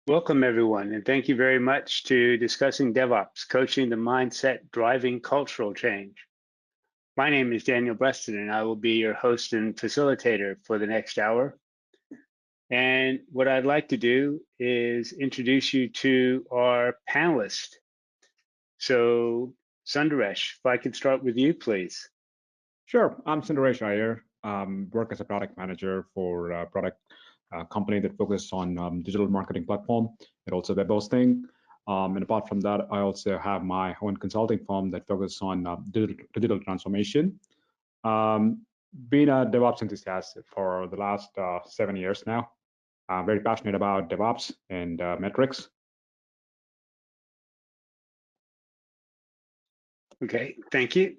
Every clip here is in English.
Welcome, everyone, and thank you very much to Discussing DevOps, Coaching the Mindset Driving Cultural Change. My name is Daniel Breston, and I will be your host and facilitator for the next hour. And what I'd like to do is introduce you to our panelist. So, Sundaresh, if I could start with you, please. Sure, I'm Sundaresh Iyer. Work as a product manager for a product company that focuses on digital marketing platform and also web hosting. And apart from that, I also have my own consulting firm that focuses on digital transformation. Been a DevOps enthusiast for the last 7 years now. I'm very passionate about DevOps and metrics. Okay, thank you.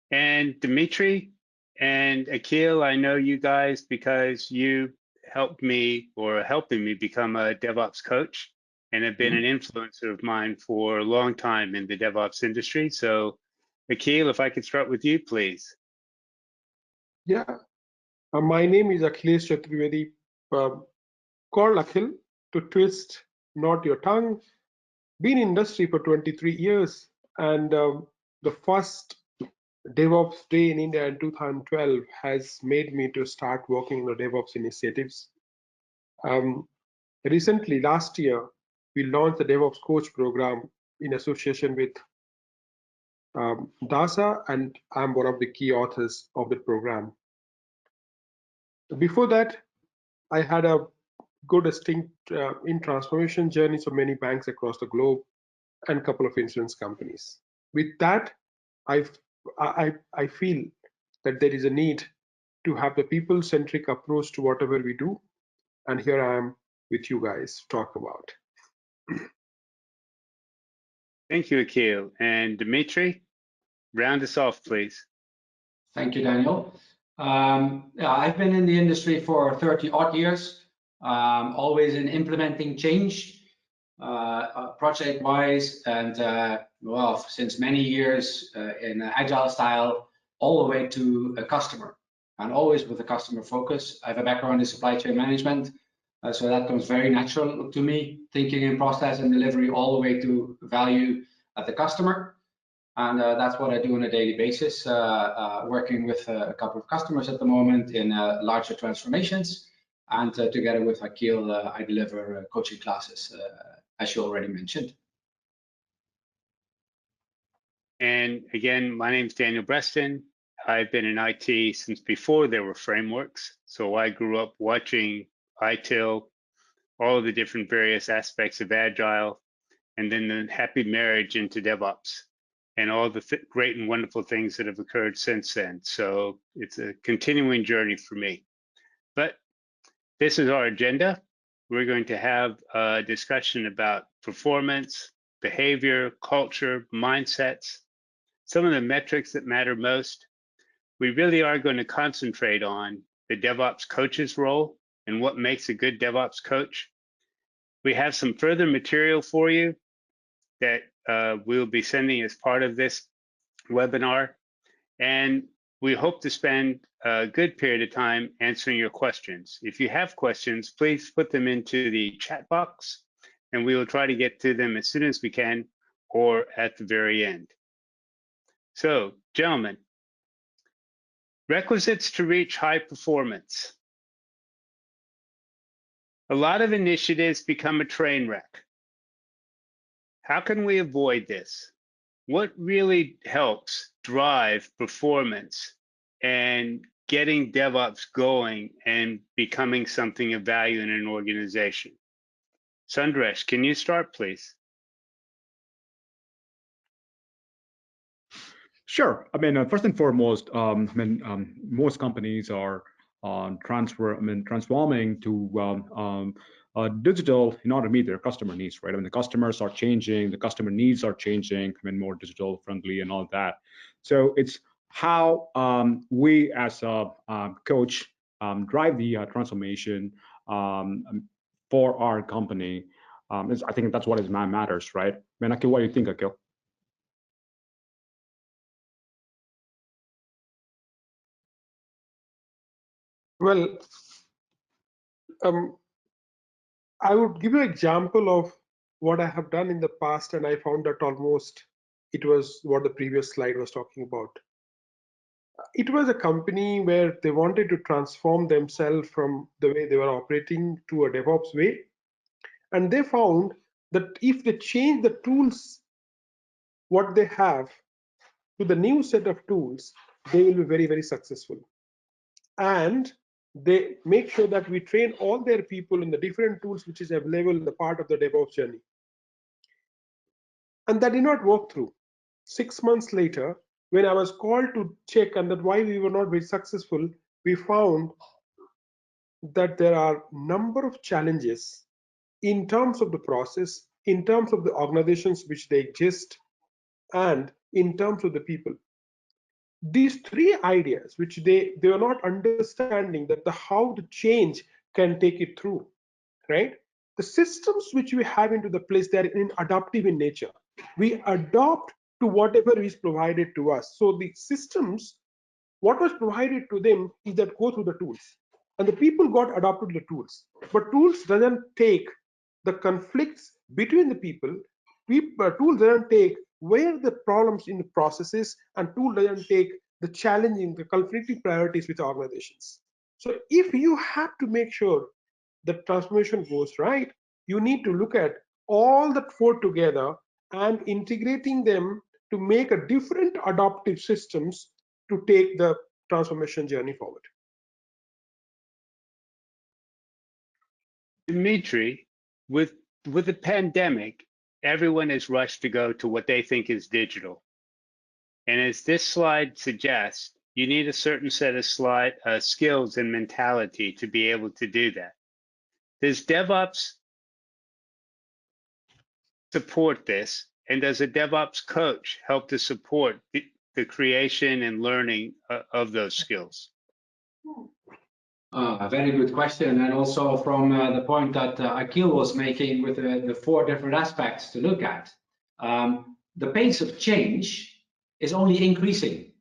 And Dimitri and Akhil, I know you guys because you helped me or helping me become a DevOps coach and have been an influencer of mine for a long time in the DevOps industry. So Akhil, if I could start with you, please. Yeah, my name is Akhilesh Chaturvedi, called Akhil to twist not your tongue. Been in industry for 23 years, and the first DevOps Day in India in 2012 has made me to start working on the DevOps initiatives. Recently, last year, we launched the DevOps Coach program in association with DASA, and I'm one of the key authors of the program. Before that, I had a good stint in transformation journeys of many banks across the globe and a couple of insurance companies. With that, I feel that there is a need to have the people-centric approach to whatever we do, and here I am with you guys to talk about. Thank you, Akhil. And Dimitri, round us off, please. Thank you, Daniel. Yeah, I've been in the industry for 30 odd years, always in implementing change, project-wise, and well, since many years in agile style, all the way to a customer, and always with a customer focus. I have a background in supply chain management, so that comes very natural to me, thinking in process and delivery all the way to value at the customer. And that's what I do on a daily basis, working with a couple of customers at the moment in larger transformations. And together with Akhil, I deliver coaching classes, as you already mentioned. And again, my name is Daniel Breston. I've been in IT since before there were frameworks. So I grew up watching ITIL, all of the different various aspects of Agile, and then the happy marriage into DevOps and all the great and wonderful things that have occurred since then. So it's a continuing journey for me. But this is our agenda. We're going to have a discussion about performance, behavior, culture, mindsets, some of the metrics that matter most. We really are going to concentrate on the DevOps coach's role and what makes a good DevOps coach. We have some further material for you that we'll be sending as part of this webinar. And we hope to spend a good period of time answering your questions. If you have questions, please put them into the chat box, and we will try to get to them as soon as we can or at the very end. So, gentlemen, requisites to reach high performance. A lot of initiatives become a train wreck. How can we avoid this? What really helps drive performance and getting DevOps going and becoming something of value in an organization? Sundaresh, can you start, please? Sure. I mean, first and foremost, most companies are transforming to digital in order to meet their customer needs, right? I mean, the customers are changing, the customer needs are changing, more digital friendly and all that. So it's how we as a coach drive the transformation for our company. I think that's what matters, right? Akhil, what do you think, Akhil? Well, I would give you an example of what I have done in the past, and I found that almost it was what the previous slide was talking about. It was a company where they wanted to transform themselves from the way they were operating to a DevOps way. And they found that if they change the tools, what they have, to the new set of tools, they will be very, very successful. And they make sure that we train all their people in the different tools which is available in the part of the DevOps journey. And that did not work through. 6 months later, when I was called to check and that why we were not very successful, we found that there are number of challenges in terms of the process, in terms of the organizations which they exist, and in terms of the people. These three ideas, which they were not understanding that the how the change can take it through, right? The systems which we have into the place, they're in adaptive in nature. We adopt to whatever is provided to us. So the systems, what was provided to them is that go through the tools, and the people got adopted to the tools. But tools doesn't take the conflicts between the people. Tool doesn't take where the problems in the processes, and tool doesn't take the challenge in the conflicting priorities with organizations. So if you have to make sure the transformation goes right, you need to look at all that four together and integrating them to make a different adaptive systems to take the transformation journey forward. Dimitri, with the pandemic, everyone is rushed to go to what they think is digital. And as this slide suggests, you need a certain set of skills and mentality to be able to do that. Does DevOps support this? And does a DevOps coach help to support the creation and learning of those skills? A very good question, and also from the point that Akhil was making with the four different aspects to look at. The pace of change is only increasing,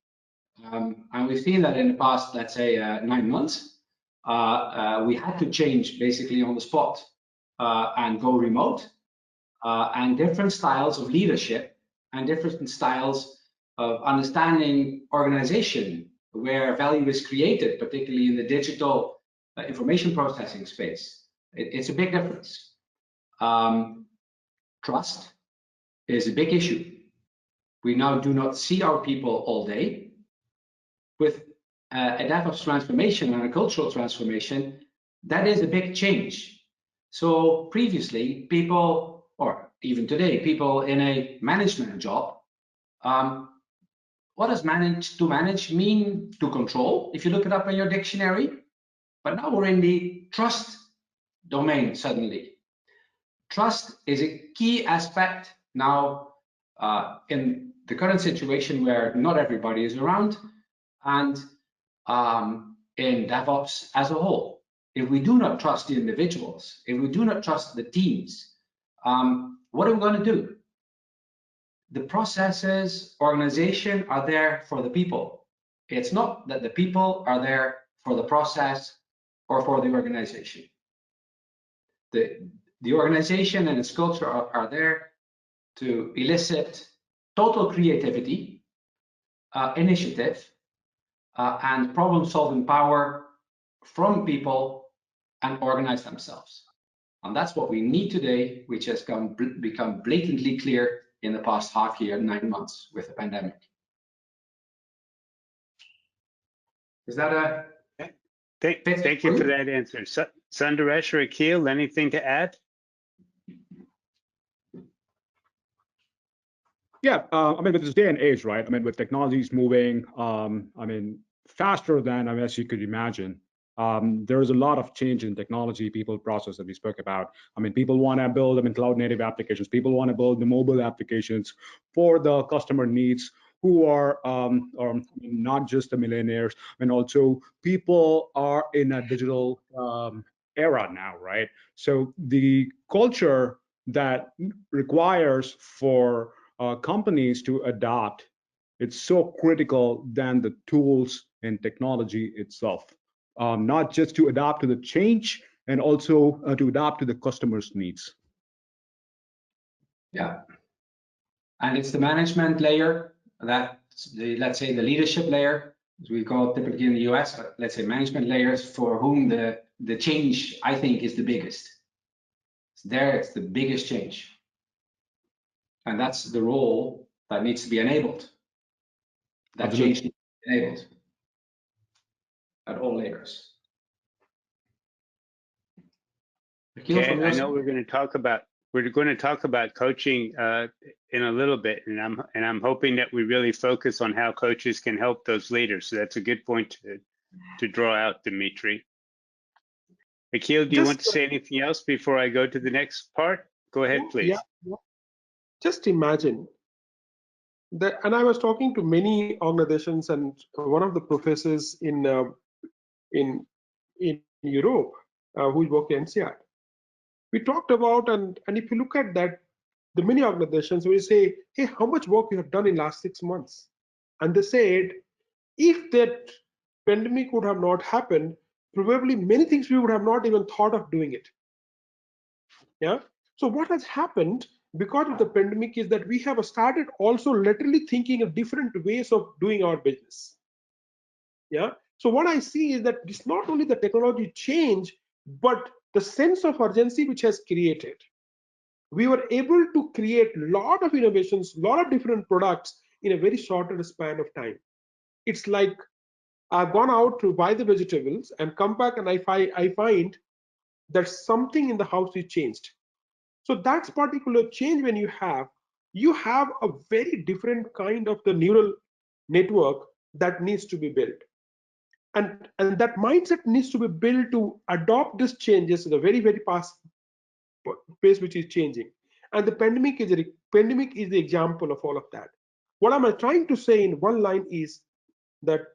and we've seen that in the past, let's say, 9 months. We had to change basically on the spot and go remote, and different styles of leadership and different styles of understanding organization where value is created, particularly in the digital information processing space. It's a big difference. Trust is a big issue. We now do not see our people all day. With a DevOps transformation and a cultural transformation, that is a big change. So previously, people, or even today, people in a management job, what does to manage mean? To control, if you look it up in your dictionary. But now we're in the trust domain suddenly. Trust is a key aspect now in the current situation where not everybody is around, and in DevOps as a whole. If we do not trust the individuals, if we do not trust the teams, what are we going to do? The processes, organization are there for the people. It's not that the people are there for the process or for the organization. The organization and its culture are there to elicit total creativity, initiative, and problem-solving power from people and organize themselves. And that's what we need today, which has become blatantly clear in the past half year, 9 months with the pandemic. Is that a Thank you for that answer. Sundaresh or Akhil, anything to add? Yeah, I mean, with this day and age, right? I mean, with technologies moving, I mean, faster than as you could imagine. There's a lot of change in technology, people, process that we spoke about. I mean, people want to build, cloud native applications. People want to build the mobile applications for the customer needs, who are not just the millionaires, and also people are in a digital era now, right? So the culture that requires for companies to adopt, it's so critical than the tools and technology itself. Not just to adapt to the change and also to adapt to the customer's needs. Yeah. And it's the management layer, that's let's say the leadership layer, as we call it typically in the US, but let's say management layers for whom the change, I think, is the biggest. It's the biggest change. And that's the role that needs to be enabled. That Absolutely. change needs to be enabled at all layers. Okay, I know we're going to talk about coaching in a little bit, and I'm hoping that we really focus on how coaches can help those leaders. So that's a good point to draw out, Dimitri. Akhil, do you want to say anything else before I go to the next part? Go ahead, please. Yeah. Just imagine that, and I was talking to many organizations, and one of the professors in Europe who is working in NCR. We talked about, and if you look at that, the many organizations will say, hey, how much work you have done in last 6 months? And they said, if that pandemic would have not happened, probably many things we would have not even thought of doing it. Yeah. So what has happened because of the pandemic is that we have started also literally thinking of different ways of doing our business. Yeah. So what I see is that it's not only the technology change, but the sense of urgency which has created. We were able to create a lot of innovations, a lot of different products in a very shorter span of time. It's like I've gone out to buy the vegetables and come back and I find that something in the house is changed. So that's particular change when you have a very different kind of the neural network that needs to be built. And that mindset needs to be built to adopt these changes in a very, very fast pace which is changing. And the pandemic is the example of all of that. What am I trying to say in one line is that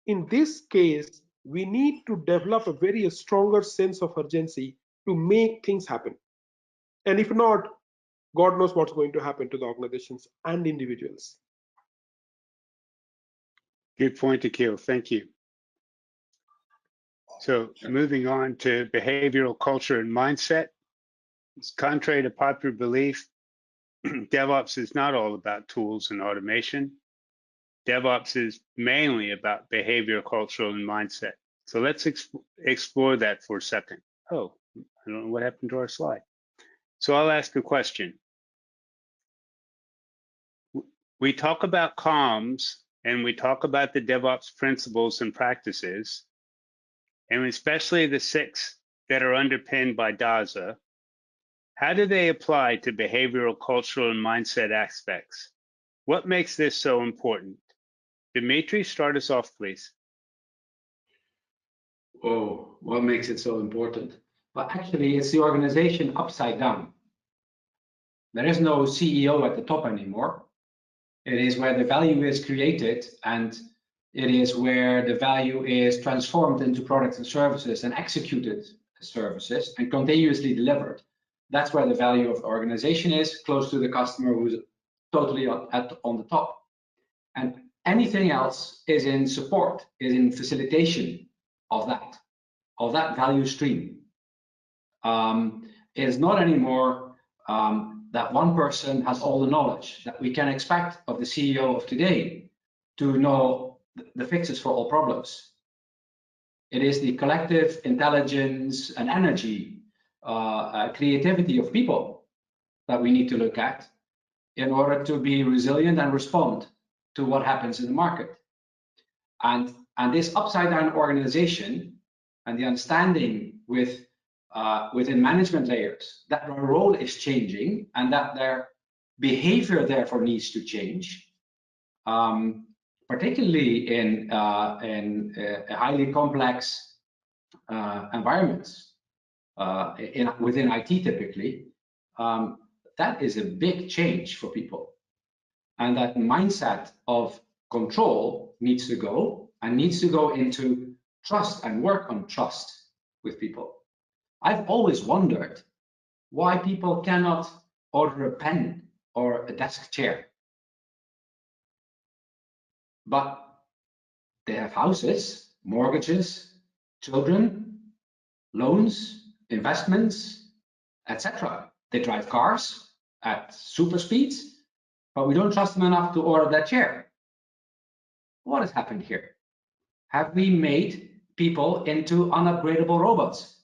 in this case, we need to develop a very stronger sense of urgency to make things happen. And if not, God knows what's going to happen to the organizations and individuals. Good point, Akhil. Thank you. So moving on to behavioral culture and mindset. It's contrary to popular belief, DevOps is not all about tools and automation. DevOps is mainly about behavioral culture and mindset. So let's explore that for a second. Oh, I don't know what happened to our slide. So I'll ask a question. We talk about comms and we talk about the DevOps principles and practices, and especially the 6 that are underpinned by DASA. How do they apply to behavioral, cultural, and mindset aspects? What makes this so important? Dimitri, start us off, please. Oh, what makes it so important? Well, actually, it's the organization upside down. There is no CEO at the top anymore. It is where the value is created, and it is where the value is transformed into products and services and executed as services and continuously delivered. That's where the value of the organization is, close to the customer who's totally on the top. And anything else is in support, is in facilitation of that value stream. It is not anymore that one person has all the knowledge that we can expect of the CEO of today to know the fixes for all problems. It is the collective intelligence and energy, creativity of people that we need to look at in order to be resilient and respond to what happens in the market. And this upside down organization and the understanding within management layers that their role is changing and that their behavior therefore needs to change, particularly in highly complex environments within IT typically, that is a big change for people. And that mindset of control needs to go into trust and work on trust with people. I've always wondered why people cannot order a pen or a desk chair. But they have houses, mortgages, children. loans, investments, etc. They drive cars at super speeds, but we don't trust them enough to order that chair. What has happened here? Have we made people into unupgradable robots?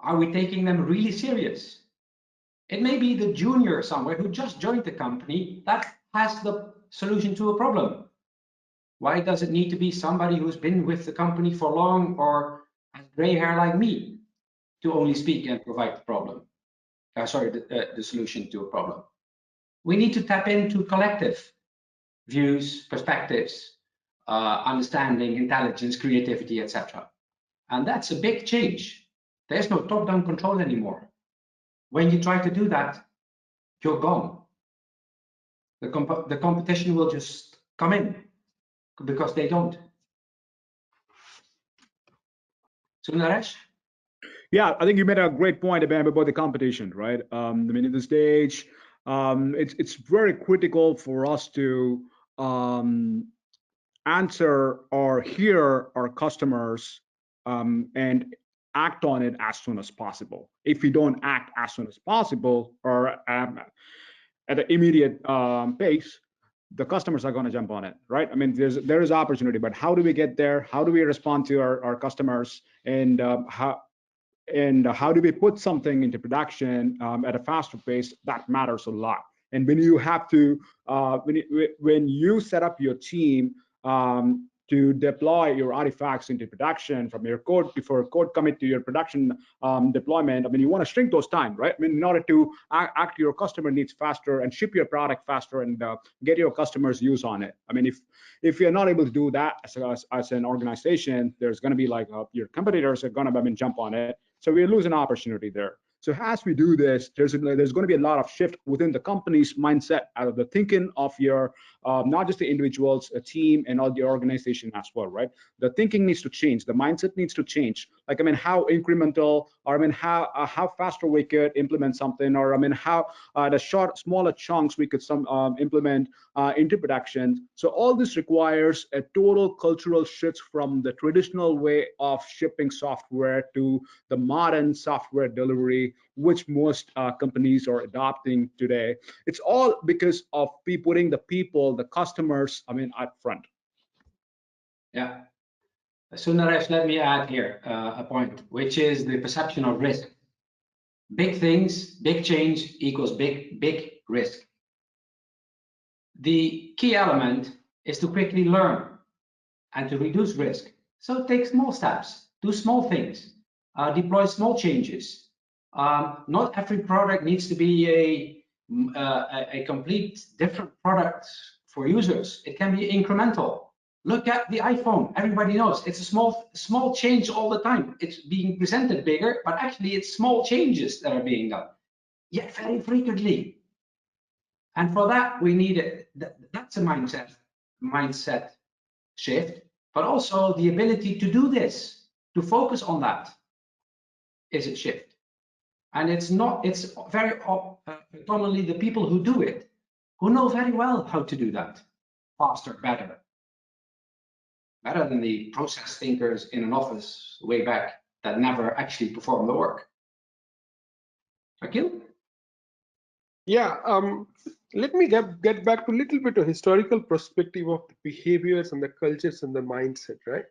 Are we taking them really serious? It may be the junior somewhere who just joined the company that has the solution to a problem. Why does it need to be somebody who's been with the company for long or has gray hair like me to only speak and provide the problem? The solution to a problem. We need to tap into collective views, perspectives, understanding, intelligence, creativity, etc. And that's a big change. There's no top-down control anymore. When you try to do that, you're gone. The competition will just come in because they don't. Sundaresh? Yeah, I think you made a great point about the competition, right? I mean, in this stage, it's very critical for us to answer or hear our customers and act on it as soon as possible. If we don't act as soon as possible or at an immediate pace, the customers are going to jump on it, right? I mean, there is opportunity, but how do we get there? How do we respond to our customers, and how do we put something into production at a faster pace? That matters a lot. And when you have to, when you set up your team to deploy your artifacts into production from your code before code commit to your production deployment, I mean, you want to shrink those time, right? I mean, in order to act your customer needs faster and ship your product faster and get your customers use on it. I mean, if you're not able to do that as an organization, there's going to be like your competitors are going to jump on it. So we lose an opportunity there. So as we do this, there's going to be a lot of shift within the company's mindset, out of the thinking of your, not just the individuals, a team, and all the organization as well, right? The thinking needs to change. The mindset needs to change. Like, I mean, how incremental, or I mean, how faster we could implement something, or I mean, how the smaller chunks we could implement into production. So all this requires a total cultural shift from the traditional way of shipping software to the modern software delivery, which most companies are adopting today. It's all because of putting the people, the customers, I mean, up front. Yeah. Sundaresh, let me add here a point, which is the perception of risk. Big things, big change equals big risk. The key element is to quickly learn and to reduce risk. So take small steps, do small things, deploy small changes. Not every product needs to be a complete different product for users. It can be incremental. Look at the iPhone. Everybody knows it's a small change all the time. It's being presented bigger, but actually it's small changes that are being done, yet very frequently. And for that, we need it. That's a mindset shift, but also the ability to do this, to focus on that is a shift. And it's very commonly the people who do it, who know very well how to do that faster, better than the process thinkers in an office way back that never actually performed the work. Akil? Yeah, let me get back to a little bit of historical perspective of the behaviors and the cultures and the mindset, right?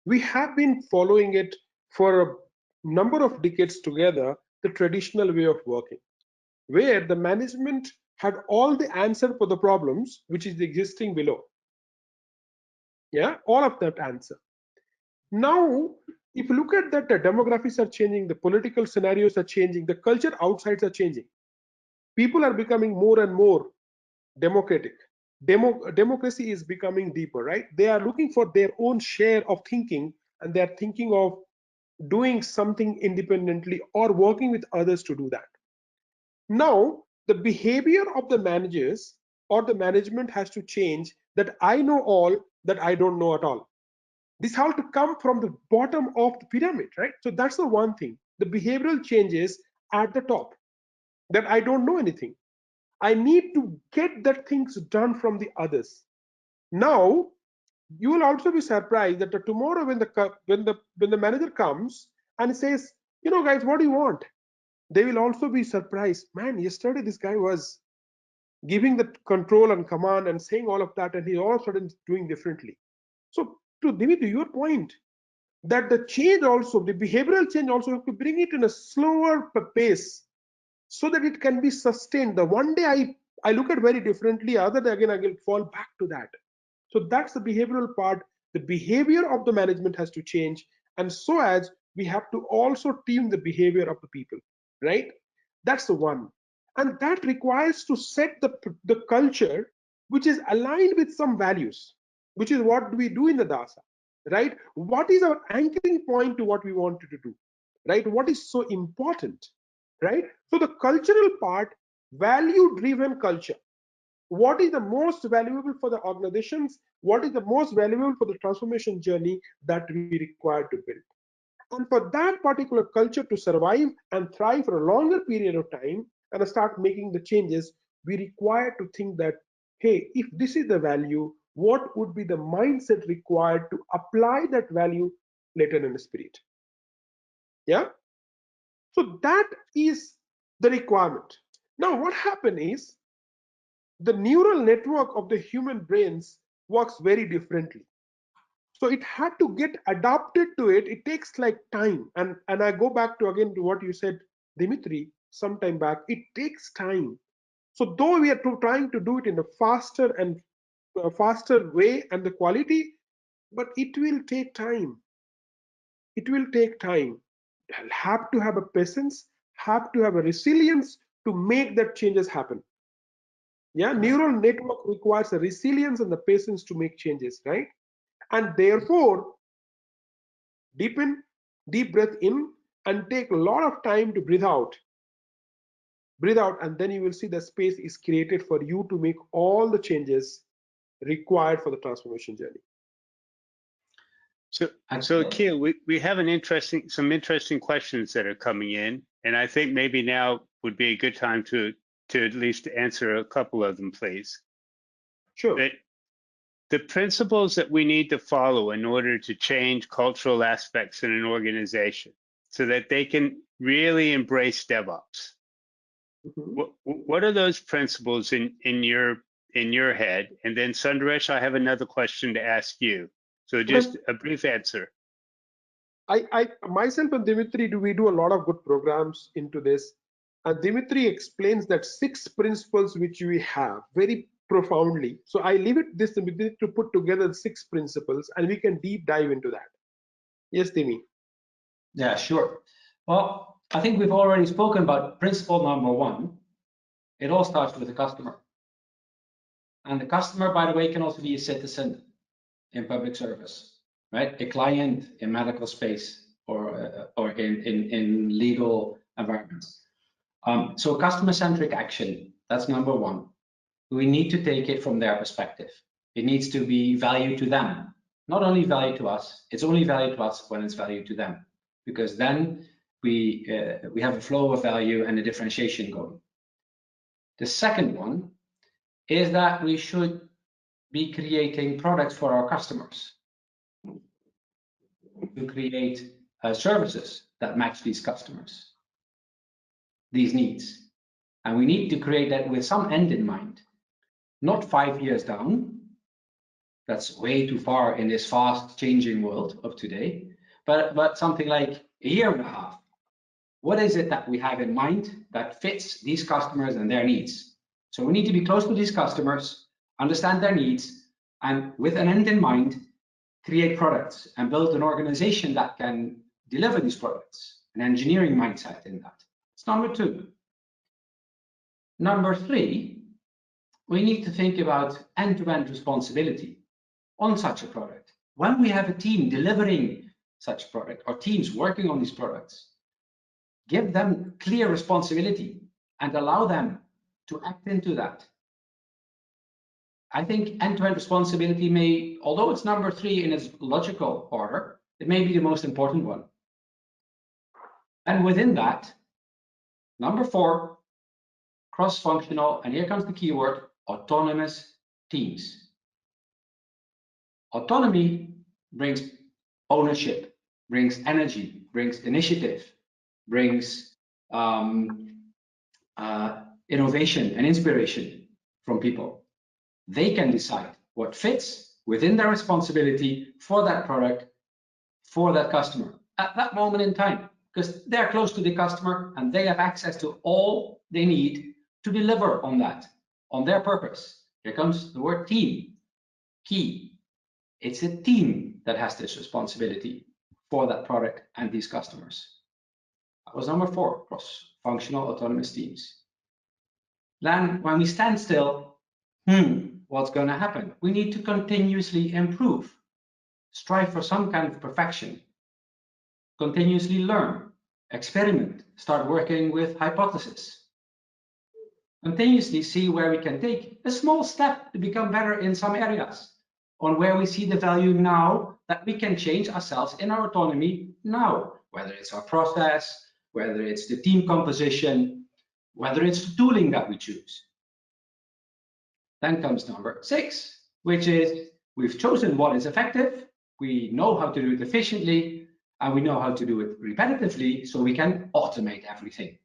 We have been following it for a number of decades together, the traditional way of working, where the management had all the answer for the problems which is existing below. Yeah, all of that answer. Now, if you look at that, the demographics are changing, the political scenarios are changing, the culture outsides are changing. People are becoming more and more democratic. Democracy is becoming deeper, right? They are looking for their own share of thinking, and they're thinking of doing something independently or working with others to do that. Now, the behavior of the managers or the management has to change, that I know all, that I don't know at all. This has to come from the bottom of the pyramid, right? So that's the one thing. The behavioral changes at the top, that I don't know anything. I need to get that things done from the others. Now, you will also be surprised that tomorrow when the manager comes and says, guys, what do you want? They will also be surprised. Man, yesterday this guy was giving the control and command and saying all of that, and he all of a sudden is doing differently. So to Dimitri, your point, that the change also, the behavioral change also, have to bring it in a slower pace so that it can be sustained. The one day I look at very differently, other day again I will fall back to that. So that's the behavioral part. The behavior of the management has to change, and so as we have to also tune the behavior of the people, right? That's the one. And that requires to set the culture which is aligned with some values, which is what we do in the DASA, right? What is our anchoring point to what we wanted to do, right? What is so important, right? So the cultural part, value driven culture. What is the most valuable for the organizations? What is the most valuable for the transformation journey that we require to build? And for that particular culture to survive and thrive for a longer period of time and start making the changes, we require to think that, hey, if this is the value, what would be the mindset required to apply that value later in the spirit? Yeah. So that is the requirement. Now, what happened is the neural network of the human brains works very differently. So it had to get adapted to it. It takes like time. And I go back to again to what you said, Dimitri, sometime back. It takes time. So though we are trying to do it in a faster and faster way and the quality, but it will take time. It will take time. Have to have a patience, have to have a resilience to make that changes happen. Yeah, neural network requires a resilience and the patience to make changes, right? And therefore, deep breath in, and take a lot of time to breathe out. Breathe out, and then you will see the space is created for you to make all the changes required for the transformation journey. So Akhil, we have some interesting questions that are coming in, and I think maybe now would be a good time to at least answer a couple of them, please. Sure. But the principles that we need to follow in order to change cultural aspects in an organization so that they can really embrace DevOps. Mm-hmm. What are those principles in your head? And then Sundaresh, I have another question to ask you. So just a brief answer. I myself and Dimitri, we do a lot of good programs into this. And Dimitri explains that 6 principles which we have very profoundly. So I leave it this Dimitri to put together 6 principles, and we can deep dive into that. Yes, Dimi. Yeah, sure. Well, I think we've already spoken about principle number 1. It all starts with the customer. And the customer, by the way, can also be a citizen in public service, right? A client in medical space or in legal environments. So customer-centric action, that's number 1. We need to take it from their perspective. It needs to be value to them, not only value to us. It's only value to us when it's value to them, because then we have a flow of value and a differentiation going. The second one is that we should be creating products for our customers, to create services that match these customers, these needs. And we need to create that with some end in mind, not 5 years down. That's way too far in this fast changing world of today, but something like a year and a half. What is it that we have in mind that fits these customers and their needs? So we need to be close to these customers, understand their needs, and with an end in mind, create products and build an organization that can deliver these products, an engineering mindset in that. It's number 2. Number 3, we need to think about end-to-end responsibility on such a product. When we have a team delivering such a product or teams working on these products, give them clear responsibility and allow them to act into that. I think end-to-end responsibility may, although it's number 3 in its logical order, it may be the most important one. And within that, number 4, cross-functional, and here comes the keyword, autonomous teams. Autonomy brings ownership, brings energy, brings initiative, brings innovation and inspiration from people. They can decide what fits within their responsibility for that product, for that customer at that moment in time, because they're close to the customer and they have access to all they need to deliver on that, on their purpose. Here comes the word team, key. It's a team that has this responsibility for that product and these customers. That was number 4, cross-functional autonomous teams. Then when we stand still, what's going to happen? We need to continuously improve, strive for some kind of perfection, continuously learn, experiment, start working with hypotheses, continuously see where we can take a small step to become better in some areas, on where we see the value now that we can change ourselves in our autonomy now, whether it's our process, whether it's the team composition, whether it's the tooling that we choose. Then comes number 6, which is we've chosen what is effective, we know how to do it efficiently, and we know how to do it repetitively, so we can automate everything.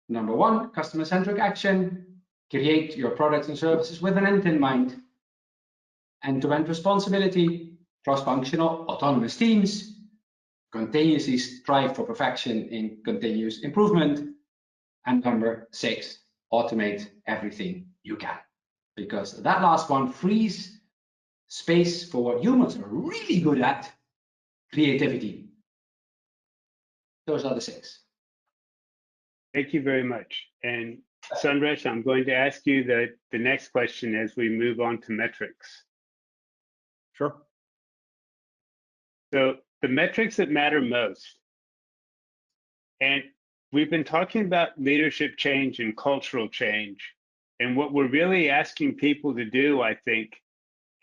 Number 1, customer-centric action, create your products and services with an end in mind. End-to-end responsibility, cross-functional autonomous teams, continuously strive for perfection in continuous improvement. And number 6, automate everything you can, because that last one frees space for what humans are really good at, creativity. Those are the 6. Thank you very much. And Sunresh, I'm going to ask you the next question as we move on to metrics. Sure. So the metrics that matter most, and we've been talking about leadership change and cultural change, and what we're really asking people to do, I think,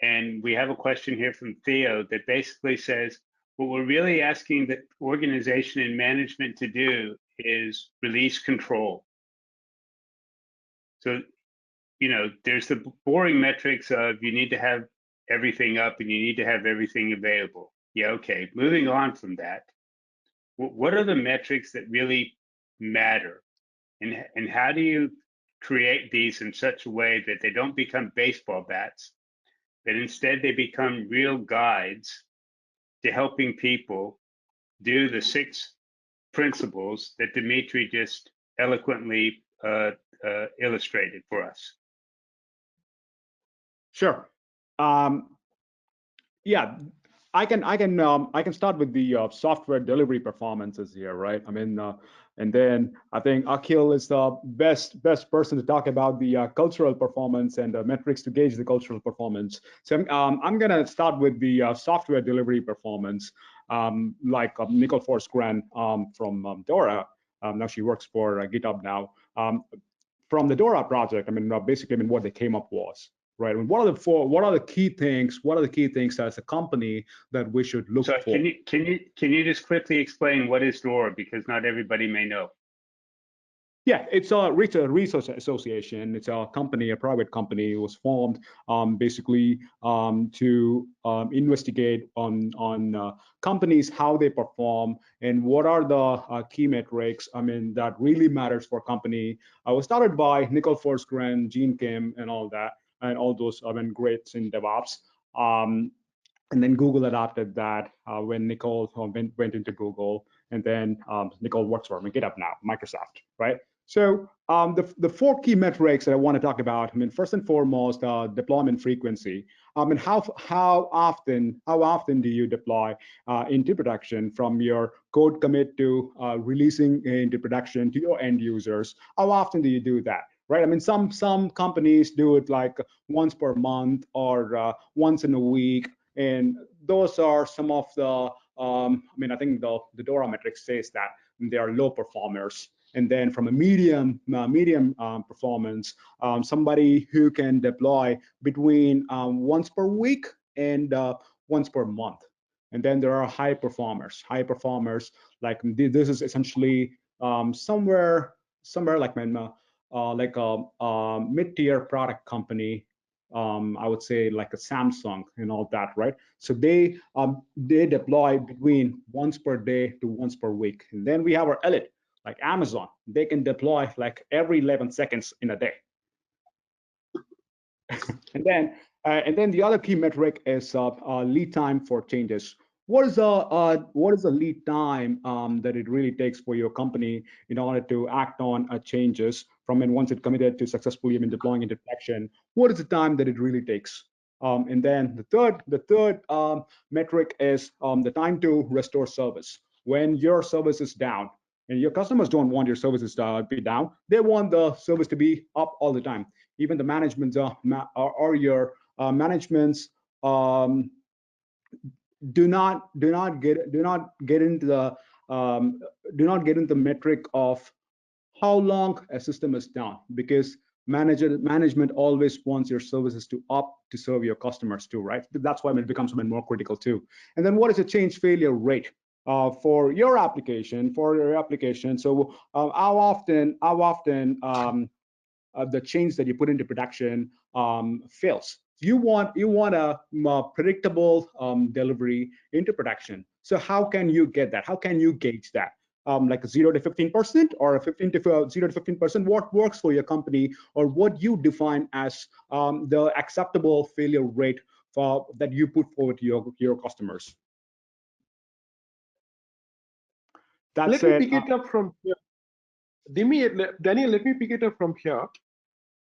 and we have a question here from Theo that basically says, what we're really asking the organization and management to do is release control. So, you know, there's the boring metrics of you need to have everything up and you need to have everything available. Yeah, okay, moving on from that. What are the metrics that really matter? And how do you create these in such a way that they don't become baseball bats, that instead they become real guides to helping people do the 6 principles that Dimitri just eloquently illustrated for us? Sure. Yeah, I can start with the software delivery performances here, right? I mean, and then I think Akhil is the best person to talk about the cultural performance and metrics to gauge the cultural performance. So I'm gonna start with the software delivery performance, like Nicole Forsgren from Dora. Now she works for GitHub now. From the Dora project, I mean, basically, I mean, what they came up was, right? I mean, what are the key things as a company that we should look for? Can you just quickly explain what is Dora, because not everybody may know? Yeah, it's a research association. It's a company, a private company. It was formed basically to investigate on companies, how they perform, and what are the key metrics, I mean, that really matters for a company. I was started by Nicole Forsgren, Gene Kim, and all that, and all those, I mean, greats in DevOps. And then Google adopted that when Nicole went into Google, and then Nicole works for GitHub now, Microsoft, right? So the 4 key metrics that I want to talk about, I mean, first and foremost, deployment frequency. I mean, how often do you deploy into production, from your code commit to releasing into production to your end users? How often do you do that? Right. I mean, some companies do it like once per month or once in a week, and those are some of the. I mean, I think the Dora metric says that they are low performers. And then from a medium performance, somebody who can deploy between once per week and once per month. And then there are high performers. High performers, like this is essentially somewhere like a mid-tier product company I would say like a Samsung and all that, right? So they deploy between once per day to once per week. And then we have our elite, like Amazon. They can deploy like every 11 seconds in a day. And then the other key metric is lead time for changes. What is the lead time that it really takes for your company in order to act on changes from when once it committed to successfully even deploying into production? What is the time that it really takes? And then the third metric is the time to restore service. When your service is down, and your customers don't want your services to be down, they want the service to be up all the time. Even the management or your managements um, do not get into the metric of how long a system is down, because management always wants your services to up to serve your customers too, right? That's why it becomes even more critical too. And then what is the change failure rate for your application? So how often the change that you put into production fails. You want a predictable delivery into production. So how can you get that? How can you gauge that? Like a 0 to 15% or a 0 to 15%? What works for your company, or what you define as the acceptable failure rate that you put forward to your customers? That Let me said, pick it up from here. Daniel, let me pick it up from here.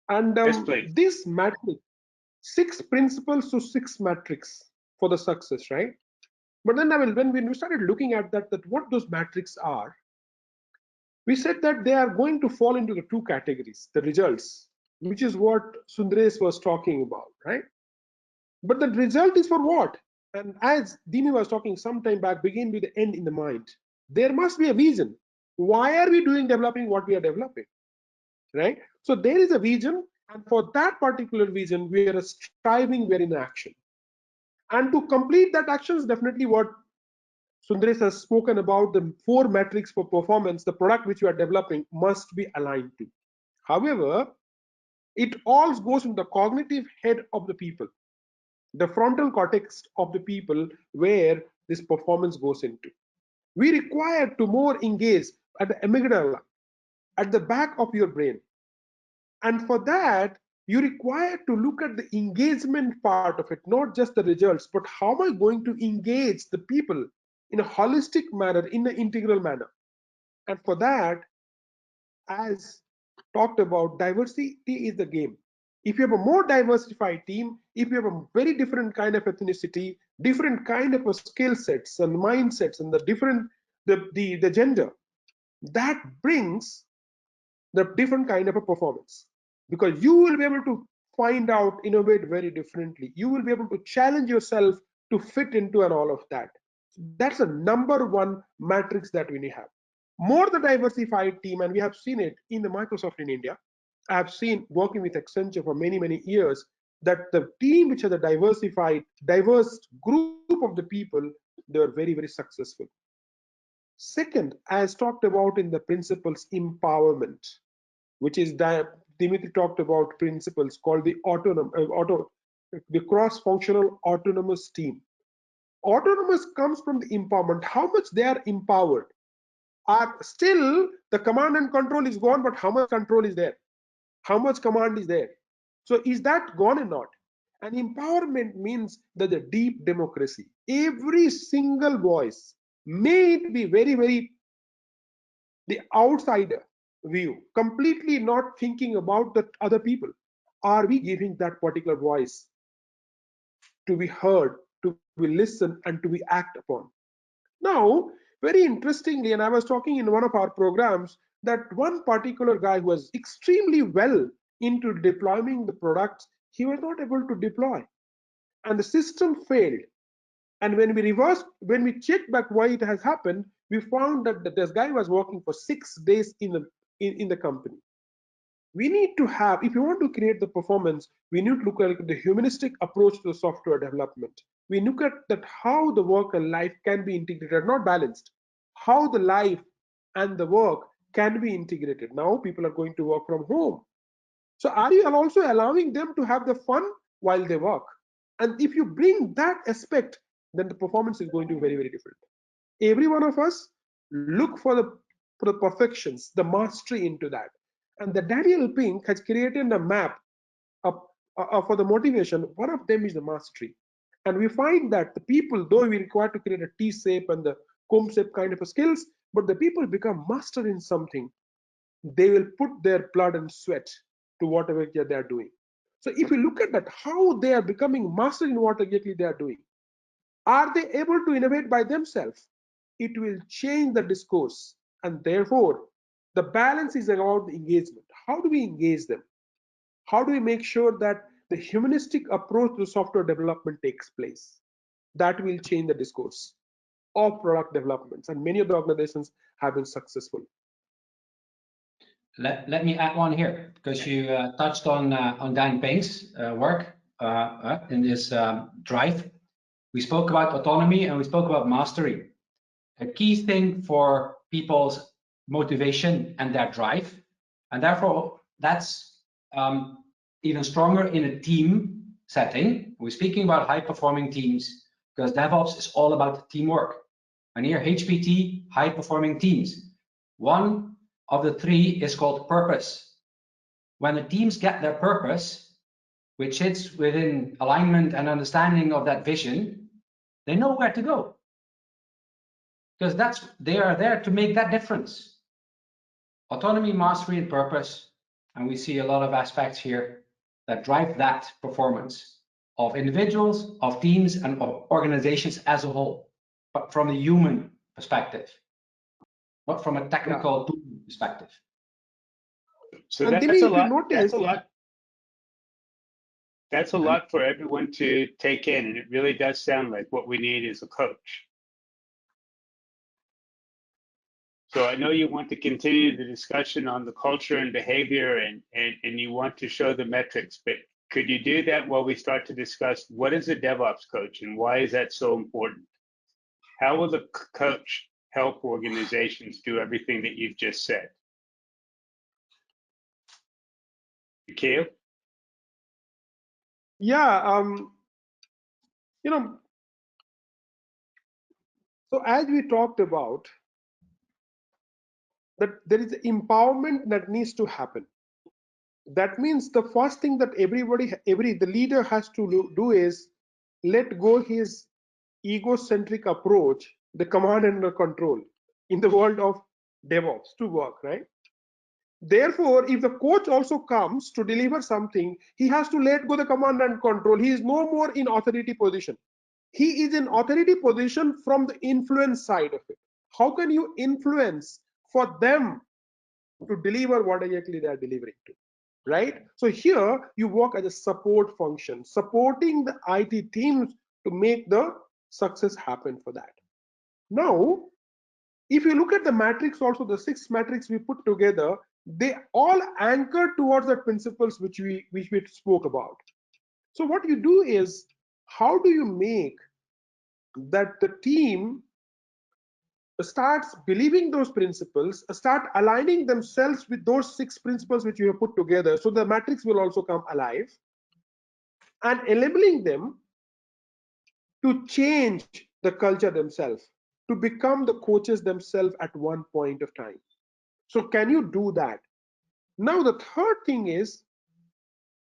And Yes, please. this matrix, 6 principles to 6 metrics for the success, right? But then when we started looking at that what those metrics are, we said that they are going to fall into the 2 categories, the results, which is what Sundaresh was talking about, right? But the result is for what? And as Dimi was talking some time back, begin with the end in the mind. There must be a vision. Why are we developing what we are developing, right? So there is a vision, and for that particular vision, we are striving, we are in action. And to complete that action is definitely what Sundaresh has spoken about, the 4 metrics for performance. The product which you are developing must be aligned to. However, it all goes in the cognitive head of the people, the frontal cortex of the people, where this performance goes into. We require to more engage at the amygdala, at the back of your brain. And for that, you require to look at the engagement part of it, not just the results, but how am I going to engage the people in a holistic manner, in an integral manner. And for that, as talked about, diversity is the game. If you have a more diversified team, if you have a very different kind of ethnicity, different kind of skill sets and mindsets, and the different the gender, that brings the different kind of a performance, because you will be able to find out, innovate very differently. You will be able to challenge yourself to fit into and all of that. That's a number 1 matrix that we need to have. More the diversified team, and we have seen it in the Microsoft in India. I have seen working with Accenture for many years, that the team which has a diverse group of the people, they are very successful. Second, as talked about in the principles, empowerment, which is Dimitri talked about principles called the the cross-functional autonomous team. Autonomous comes from the empowerment, how much they are empowered. Are still the command and control is gone, but how much control is there? How much command is there? So is that gone or not? And empowerment means that the deep democracy. Every single voice, may it be very the outsider view, completely not thinking about the other people, are we giving that particular voice to be heard, to be listened, and to be acted upon? Now, very interestingly, and I was talking in one of our programs, that one particular guy who was extremely well into deploying the products, he was not able to deploy, and the system failed. And when we checked back why it has happened, we found that this guy was working for 6 days in the company. We need to have, if you want to create the performance, we need to look at the humanistic approach to the software development. We look at that how the work and life can be integrated, not balanced. How the life and the work can be integrated. Now people are going to work from home. So are you also allowing them to have the fun while they work. And if you bring that aspect, then the performance is going to be very, very different. Every one of us look for the perfections, the mastery into that. And the Daniel Pink has created a map for the motivation. One of them is the mastery. And we find that the people, though we require to create a T-shape and the comb shape kind of a skills, but the people become master in something, they will put their blood and sweat to whatever they are doing. So if you look at that, how they are becoming master in what exactly they are doing, are they able to innovate by themselves? It will change the discourse. And therefore, the balance is about the engagement. How do we engage them? How do we make sure that the humanistic approach to software development takes place? That will change the discourse of product developments. And many of the organizations have been successful. Let me add one here, because you touched on Dan Pink's work in this drive. We spoke about autonomy and we spoke about mastery. A key thing for people's motivation and their drive, and therefore that's even stronger in a team setting. We're speaking about high-performing teams because DevOps is all about teamwork. And here, HPT, high-performing teams. One of the three is called purpose. When the teams get their purpose, which sits within alignment and understanding of that vision, they know where to go. Because they are there to make that difference. Autonomy, mastery, and purpose. And we see a lot of aspects here that drive that performance of individuals, of teams, and of organizations as a whole, but from a human perspective, not from a technical tool perspective. So And that's Dimi, a if you lot. notice, That's a lot. That's a lot for everyone to take in, and it really does sound like what we need is a coach. So I know you want to continue the discussion on the culture and behavior, and you want to show the metrics, but could you do that while we start to discuss what is a DevOps coach and why is that so important? How will the coach help organizations do everything that you've just said? Akil? Yeah, so as we talked about, that there is empowerment that needs to happen. That means the first thing that the leader has to do is let go his egocentric approach, the command and the control in the world of DevOps to work, right? Therefore, if the coach also comes to deliver something, he has to let go the command and control. He is no more in authority position. He is in authority position from the influence side of it. How can you influence for them to deliver what exactly they are delivering to, right? So here you work as a support function, supporting the IT teams to make the success happen for that. Now, if you look at the matrix, also the 6 matrix we put together, they all anchor towards the principles which we spoke about. So what you do is, how do you make that the team starts believing those principles, start aligning themselves with those 6 principles which you have put together, so the matrix will also come alive, and enabling them to change the culture themselves, to become the coaches themselves at one point of time. So can you do that? Now the third thing is,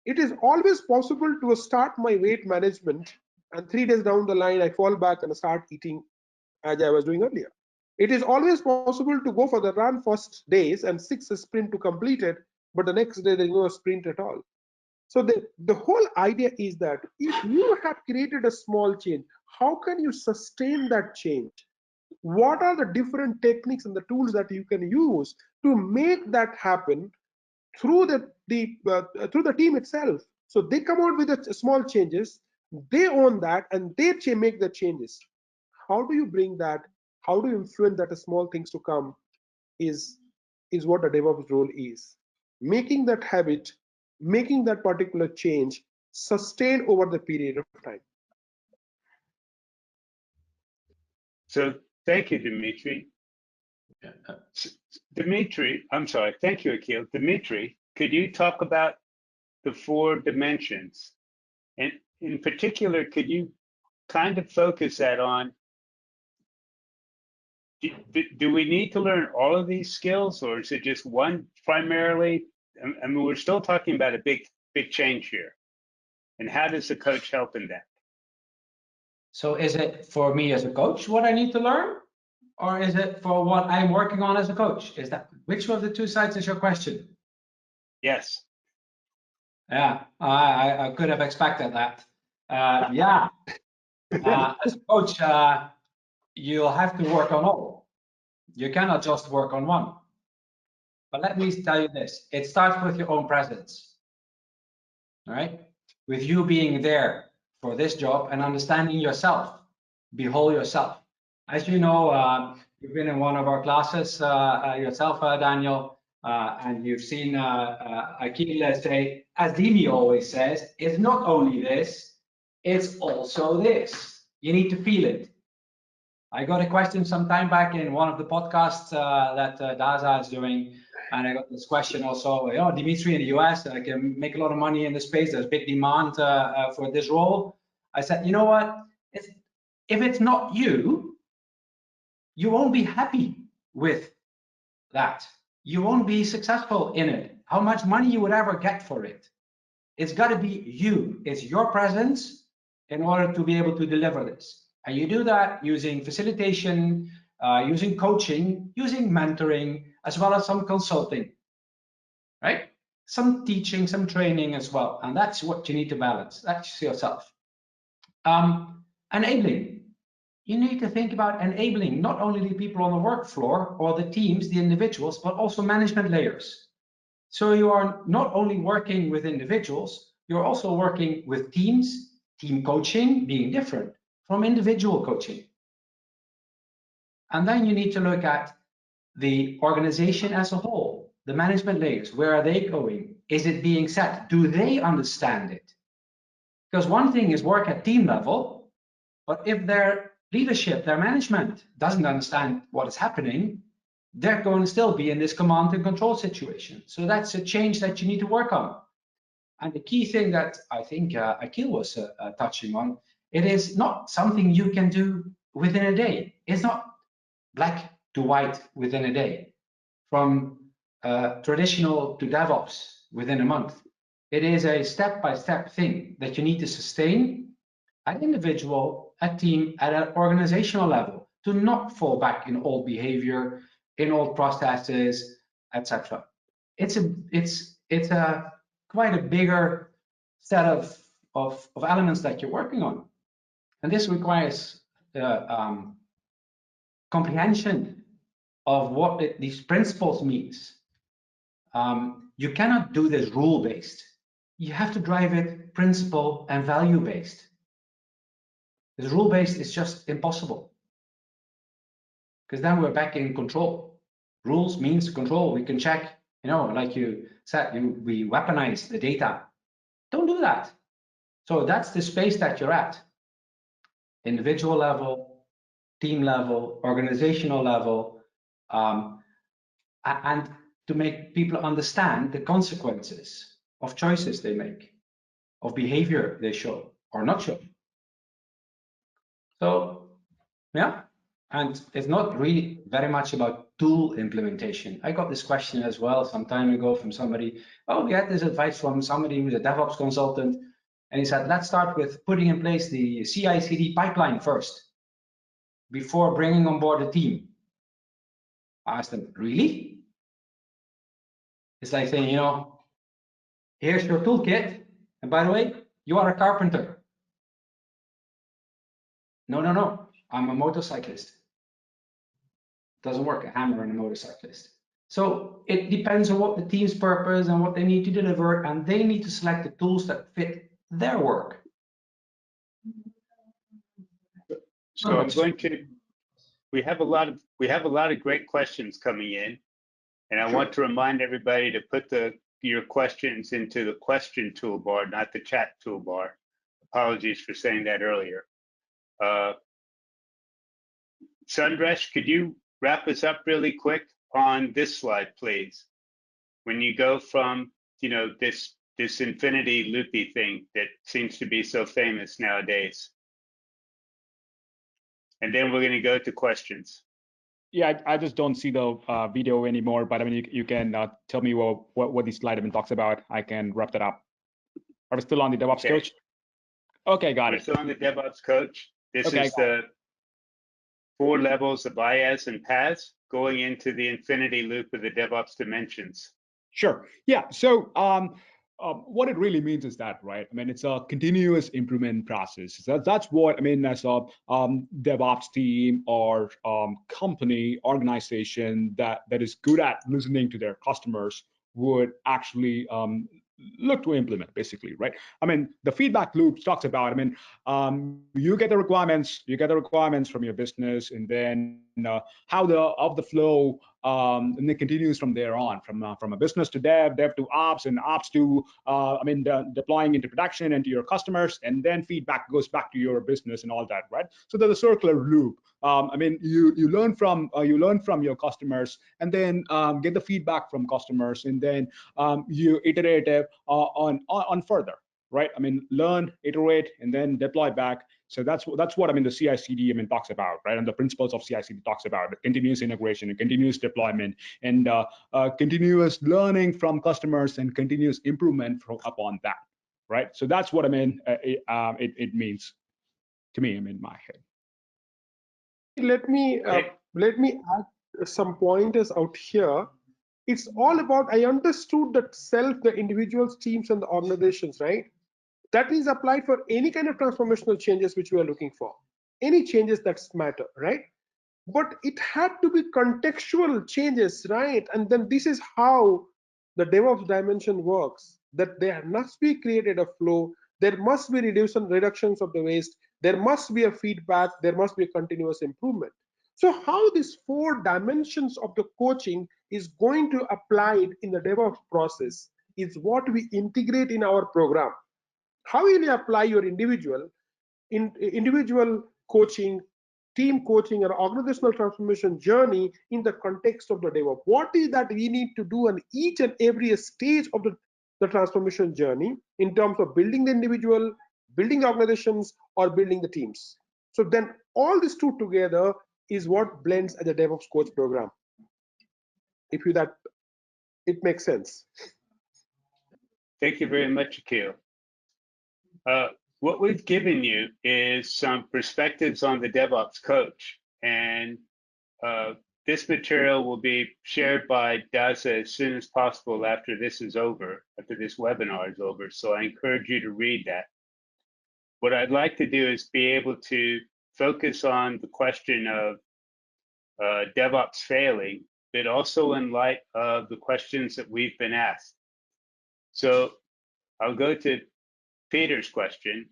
it is always possible to start my weight management and 3 days down the line I fall back and start eating as I was doing earlier. It is always possible to go for the run first days and 6 sprint to complete it, but the next day there is no sprint at all. So the whole idea is that if you have created a small change, how can you sustain that change? What are the different techniques and the tools that you can use to make that happen through the team itself? So they come out with the small changes, they own that, and they make the changes. How do you bring that? How do you influence that small things to come is what a DevOps role is. Making that habit, making that particular change sustain over the period of time. So thank you, Dimitri. I'm sorry. Thank you, Akil. Dimitri, could you talk about the 4 dimensions And in particular, could you kind of focus that on, do we need to learn all of these skills, or is it just one primarily? I mean, we're still talking about a big change here. And how does the coach help in that? So is it for me as a coach what I need to learn? Or is it for what I'm working on as a coach? Is that which of the two sides is your question? Yes. Yeah, I could have expected that. Yeah, as a coach, you'll have to work on all. You cannot just work on one. But let me tell you this, it starts with your own presence, all right? With you being there for this job and understanding yourself, behold yourself. As you know, you've been in one of our classes yourself, Daniel, and you've seen Akil say, as Dimi always says, it's not only this, it's also this. You need to feel it. I got a question some time back in one of the podcasts that Daza is doing, and I got this question also, you know, Dimitri in the US, I can make a lot of money in the space, there's big demand for this role. I said, you know what, if it's not you, you won't be happy with that. You won't be successful in it. How much money you would ever get for it. It's got to be you. It's your presence in order to be able to deliver this. And you do that using facilitation, using coaching, using mentoring, as well as some consulting, right? Some teaching, some training as well. And that's what you need to balance. That's yourself. Enabling. You need to think about enabling not only the people on the work floor or the teams, the individuals, but also management layers. So you are not only working with individuals, you're also working with teams, team coaching being different from individual coaching. And then you need to look at the organization as a whole, the management layers. Where are they going? Is it being set? Do they understand it? Because one thing is work at team level, but if their leadership, their management doesn't understand what is happening, they're going to still be in this command and control situation. So that's a change that you need to work on. And the key thing that I think Akil was touching on, it is not something you can do within a day. It's not black to white within a day, from traditional to DevOps within a month. It is a step-by-step thing that you need to sustain at individual, at team, at an organizational level, to not fall back in old behavior, in old processes, etc. It's a quite a bigger set of elements that you're working on, and this requires comprehension of what these principles means. You cannot do this rule-based. You have to drive it principle and value-based. This rule-based is just impossible, because then we're back in control. Rules means control. We can check, you know, like you said, we weaponize the data. Don't do that. So that's the space that you're at. Individual level, team level, organizational level, and to make people understand the consequences of choices they make, of behavior they show or not show. So, yeah, and it's not really very much about tool implementation. I got this question as well some time ago from somebody. Oh, we had this advice from somebody who's a DevOps consultant, and he said, let's start with putting in place the CI/CD pipeline first, before bringing on board a team. I asked him, really? It's like saying, you know, here's your toolkit, and by the way, you are a carpenter. No, no, no, I'm a motorcyclist. Doesn't work, a hammer and a motorcyclist. So it depends on what the team's purpose and what they need to deliver, and they need to select the tools that fit their work. So I'm going to, we have a lot of great questions coming in, and I want to remind everybody to put your questions into the question toolbar, not the chat toolbar. Apologies for saying that earlier. Sundresh, could you wrap us up really quick on this slide, please? When you go from, you know, this this infinity loopy thing that seems to be so famous nowadays. And then we're going to go to questions. Yeah, I just don't see the video anymore, but I mean, you can tell me what this slide even talks about. I can wrap that up. Are we still on the DevOps Okay. coach? Okay, got We're it. still on the DevOps coach. This Okay, is the 4 levels of IaaS and PaaS going into the infinity loop of the DevOps dimensions. Sure. Yeah. So what it really means is that, right? I mean, it's a continuous improvement process. So that's what I mean as a DevOps team or company organization that is good at listening to their customers would actually look to implement, basically, right? I mean, the feedback loop talks about, I mean, you get the requirements from your business, and then how the flow and it continues from there on, from a business to dev to ops, and ops to deploying into production and to your customers, and then feedback goes back to your business and all that, right? So there's a circular loop. I mean, you learn from your customers, and then get the feedback from customers, and then you iterate on further, right? I mean, learn, iterate, and then deploy back. So that's what I mean the CI/CD talks about, right? And the principles of CI/CD talks about continuous integration and continuous deployment, and continuous learning from customers and continuous improvement upon that, right? So that's what I mean. It means to me. I'm in my head. Let me add some pointers out here. It's all about, I understood that self, the individuals, teams, and the organizations, right? That is applied for any kind of transformational changes which we are looking for, any changes that matter, right? But it had to be contextual changes, right? And then this is how the DevOps dimension works, that there must be created a flow, there must be reductions of the waste, there must be a feedback, there must be a continuous improvement. So how these 4 dimensions of the coaching is going to apply it in the DevOps process is what we integrate in our program. How will you apply your individual coaching, team coaching, or organizational transformation journey in the context of the DevOps? What is that we need to do on each and every stage of the transformation journey in terms of building the individual, building the organizations, or building the teams? So then all these 2 together is what blends as a DevOps coach program. If it makes sense. Thank you very much, Akhil. What we've given you is some perspectives on the DevOps coach, and this material will be shared by Daza as soon as possible after this is over, after this webinar is over. So I encourage you to read that. What I'd like to do is be able to focus on the question of DevOps failing, but also in light of the questions that we've been asked. So I'll go to Peter's question,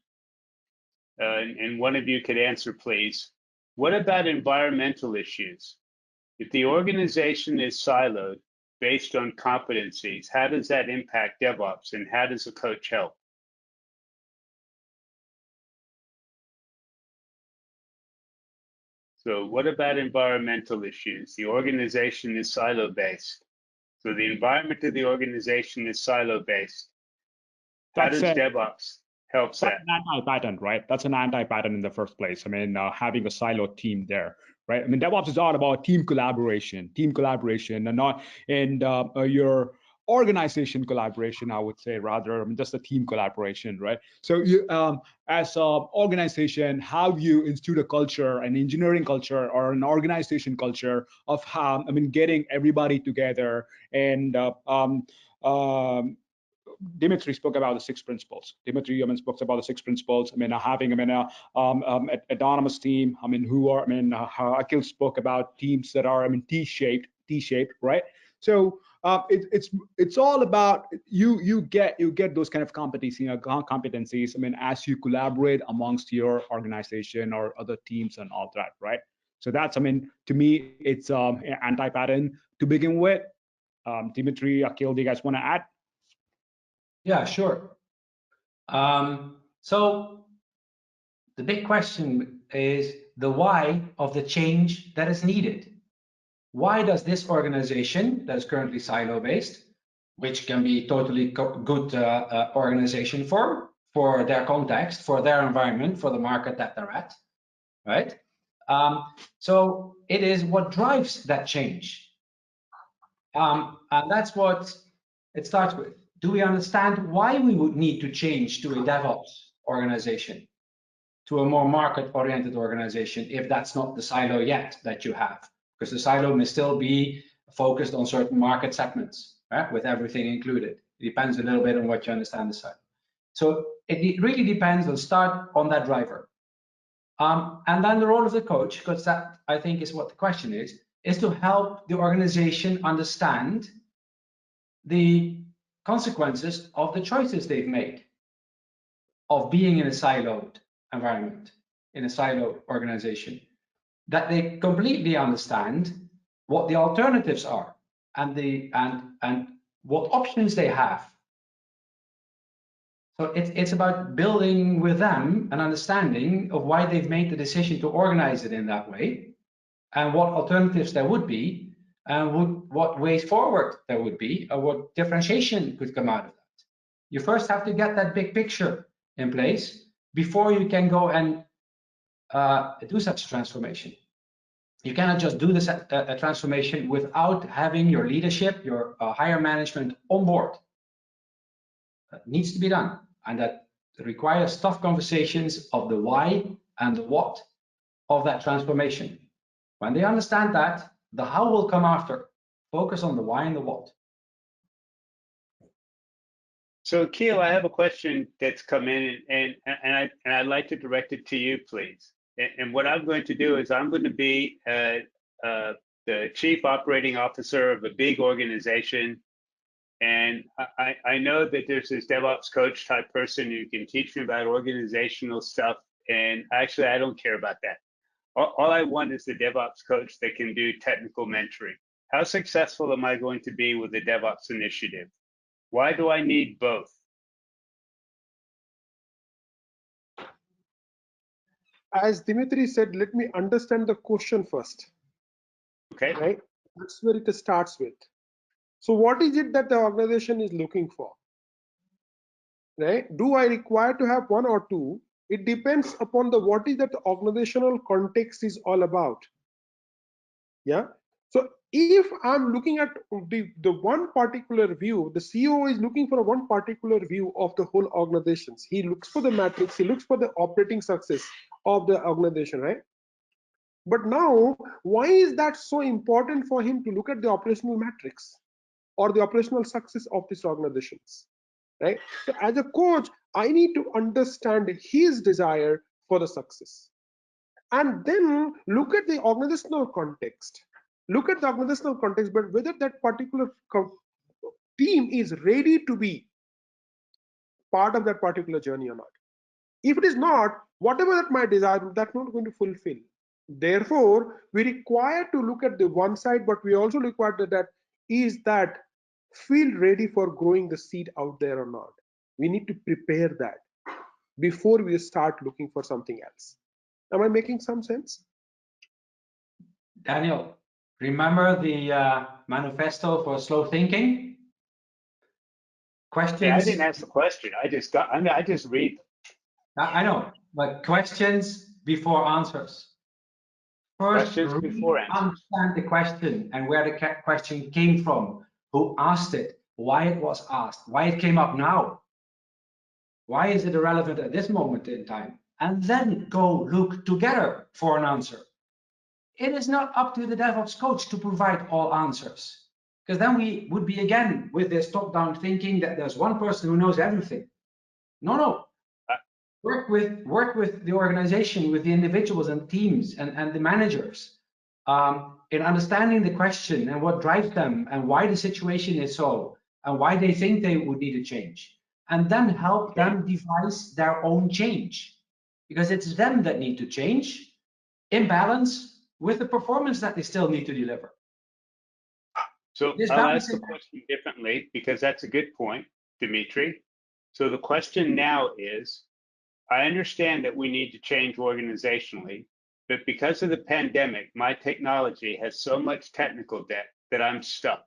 and one of you could answer, please. What about environmental issues? If the organization is siloed based on competencies, how does that impact DevOps, and how does a coach help? So what about environmental issues? The organization is silo-based. So the environment of the organization is silo-based. How does DevOps help that? That's an anti-pattern, right? That's an anti-pattern in the first place. I mean, having a silo team there, right? I mean, DevOps is all about team collaboration, and not your organization collaboration, I would say, rather. I mean, just a team collaboration, right? So you, as an organization, how you institute a culture, an engineering culture or an organization culture of how, I mean, getting everybody together and Dimitri spoke about the 6 principles. Dimitri, spoke about the 6 principles. I mean, having, autonomous team. I mean, Akhil spoke about teams that are, T-shaped, right? So it's all about you get those kind of competencies. I mean, as you collaborate amongst your organization or other teams and all that, right? So that's, to me, it's anti-pattern to begin with. Dimitri, Akhil, do you guys want to add? Yeah, sure. So the big question is the why of the change that is needed. Why does this organization that is currently silo-based which can be totally good organization for their context, for their environment, for the market that they're at, right? So it is what drives that change. And that's what it starts with. Do we understand why we would need to change to a DevOps organization, to a more market-oriented organization, if that's not the silo yet that you have? Because the silo may still be focused on certain market segments, right, with everything included. It depends a little bit on what you understand the silo. So it really depends on start on that driver. And then the role of the coach, because that I think is what the question is to help the organization understand the consequences of the choices they've made of being in a siloed environment, in a siloed organization, that they completely understand what the alternatives are and what options they have. So it's about building with them an understanding of why they've made the decision to organize it in that way, and what alternatives there would be, and what ways forward there would be, or what differentiation could come out of that. You first have to get that big picture in place before you can go and do such a transformation. You cannot just do this a transformation without having your leadership, your higher management on board. That needs to be done, and that requires tough conversations of the why and the what of that transformation. When they understand that, the how will come after. Focus on the why and the what. So, Keel, I have a question that's come in, and I'd like to direct it to you, please. And what I'm going to do is I'm going to be the chief operating officer of a big organization. And I know that there's this DevOps coach type person who can teach me about organizational stuff. And actually, I don't care about that. All I want is the DevOps coach that can do technical mentoring. How successful am I going to be with the DevOps initiative? Why do I need both? As Dimitri said, let me understand the question first. Okay. Right? That's where it starts with. So what is it that the organization is looking for? Right? Do I require to have one or two? It depends upon the what is that the organizational context is all about. Yeah. So if I'm looking at the one particular view, the CEO is looking for one particular view of the whole organizations. He looks for the matrix, he looks for the operating success of the organization, right? But now, why is that so important for him to look at the operational matrix or the operational success of these organizations, right? So as a coach, I need to understand his desire for the success, and then look at the organizational context. Look at the organizational context, but whether that particular team is ready to be part of that particular journey or not. If it is not, whatever that my desire, that's not going to fulfill. Therefore, we require to look at the one side, but we also require that is that field ready for growing the seed out there or not. We need to prepare that before we start looking for something else. Am I making some sense? Daniel, remember the manifesto for slow thinking? Questions? Yeah, I didn't ask the question. I just read them. I know, but questions before answers. First, Questions before answers. understand the question and where the question came from, who asked it, why it was asked, why it came up now, why is it irrelevant at this moment in time, and then go look together for an answer. It is not up to the DevOps coach to provide all answers, because then we would be again with this top-down thinking that there's one person who knows everything. No. Work with the organization, with the individuals and teams and the managers in understanding the question and what drives them and why the situation is so and why they think they would need a change, and then help them devise their own change, because it's them that need to change in balance with the performance that they still need to deliver. So I'll ask the question differently, because that's a good point, Dimitri. So the question now is, I understand that we need to change organizationally, but because of the pandemic, my technology has so much technical debt that I'm stuck.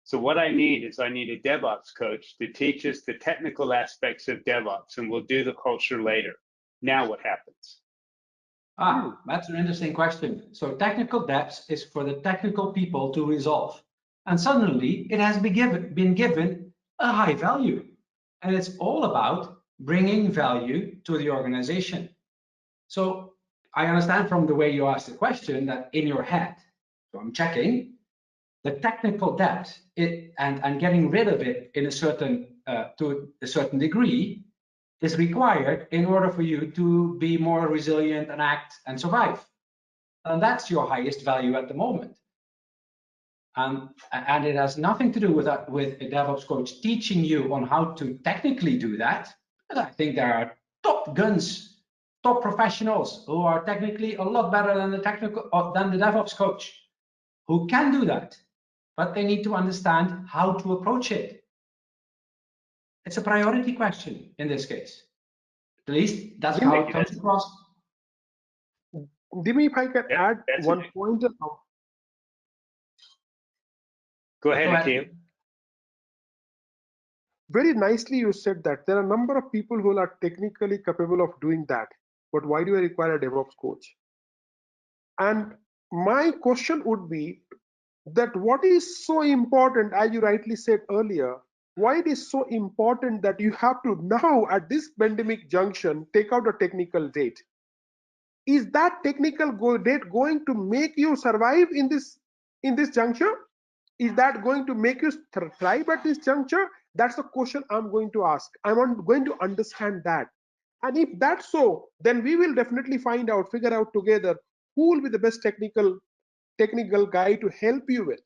So what I need is I need a DevOps coach to teach us the technical aspects of DevOps, and we'll do the culture later. Now what happens? That's an interesting question. So technical depth is for the technical people to resolve. And suddenly it has been given a high value. And it's all about bringing value to the organization. So I understand from the way you asked the question that in your head, so I'm checking, the technical debt and getting rid of it in a certain to a certain degree is required in order for you to be more resilient and act and survive. And that's your highest value at the moment. And it has nothing to do with that, with a DevOps coach teaching you on how to technically do that. And I think there are top guns, top professionals who are technically a lot better than the DevOps coach who can do that, but they need to understand how to approach it. It's a priority question in this case. At least that's how it comes across. Dimi, if I can add one point. Go ahead, Akil. Very nicely you said that there are a number of people who are technically capable of doing that, but why do I require a DevOps coach? And my question would be that what is so important, as you rightly said earlier, why it is so important that you have to now at this pandemic junction take out a technical date? Is that technical date going to make you survive in this juncture? Is that going to make you thrive at this juncture? That's the question I'm going to ask. I'm going to understand that. And if that's so, then we will definitely figure out together who will be the best technical guy to help you with,